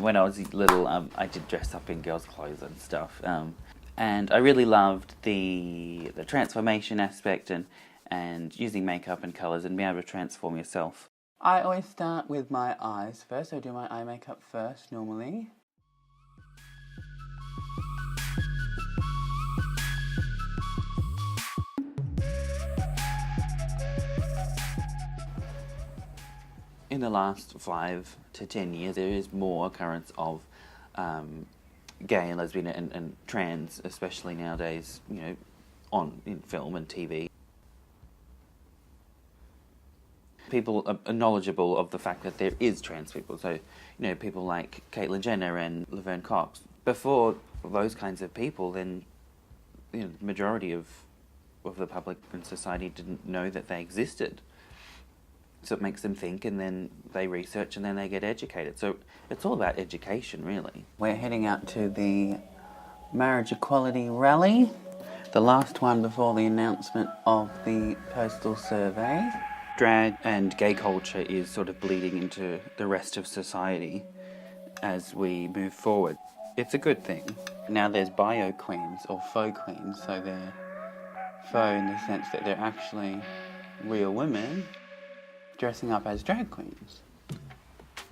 When I was little, I did dress up in girls' clothes and stuff, and I really loved the transformation aspect and using makeup and colours and being able to transform yourself. I always start with my eyes first. I do my eye makeup first normally. In the last 5 to 10 years, there is more occurrence of gay and lesbian and trans, especially nowadays, you know, in film and TV. People are knowledgeable of the fact that there is trans people. So, you know, people like Caitlyn Jenner and Laverne Cox. Before those kinds of people, then, you know, the majority of the public and society didn't know that they existed. So it makes them think, and then they research, and then they get educated. So it's all about education, really. We're heading out to the marriage equality rally, the last one before the announcement of the postal survey. Drag and gay culture is sort of bleeding into the rest of society as we move forward. It's a good thing. Now there's bio queens or faux queens, so they're faux in the sense that they're actually real women dressing up as drag queens,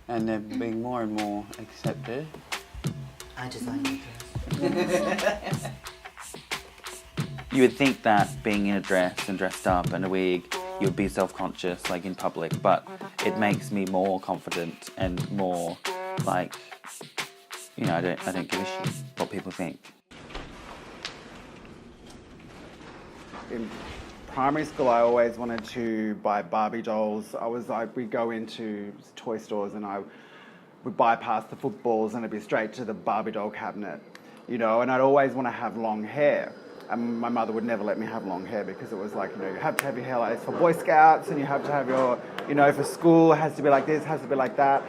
and they're being more and more accepted. I designed the dress. You would think that being in a dress and dressed up and a wig, you would be self-conscious, like in public, but it makes me more confident and more like, you know, I don't give a shit what people think. In primary school, I always wanted to buy Barbie dolls. we'd go into toy stores and I would bypass the footballs and it'd be straight to the Barbie doll cabinet, you know, and I'd always want to have long hair. And my mother would never let me have long hair because it was like, you know, you have to have your hair like this for Boy Scouts, and you have to have your, you know, for school, it has to be like this, has to be like that.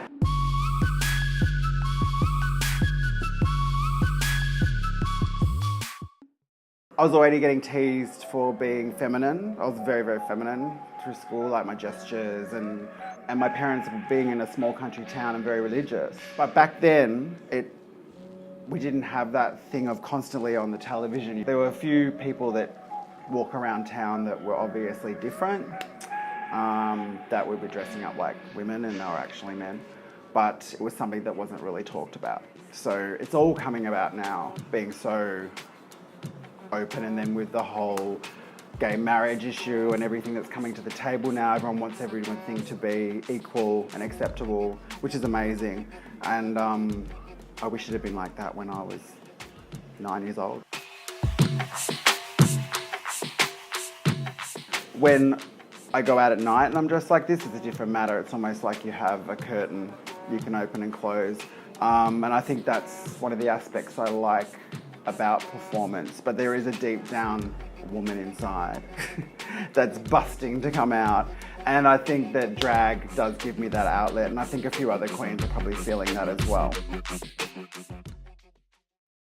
I was already getting teased for being feminine. I was very, very feminine through school, like my gestures, and my parents being in a small country town and very religious. But back then, we didn't have that thing of constantly on the television. There were a few people that walk around town that were obviously different, that would be dressing up like women and they were actually men. But it was something that wasn't really talked about. So it's all coming about now, being so open, and then with the whole gay marriage issue and everything that's coming to the table now, everyone wants everything to be equal and acceptable, which is amazing. And I wish it had been like that when I was 9 years old. When I go out at night and I'm dressed like this, it's a different matter. It's almost like you have a curtain you can open and close. And I think that's one of the aspects I like about performance, but there is a deep down woman inside that's busting to come out, and I think that drag does give me that outlet, and I think a few other queens are probably feeling that as well.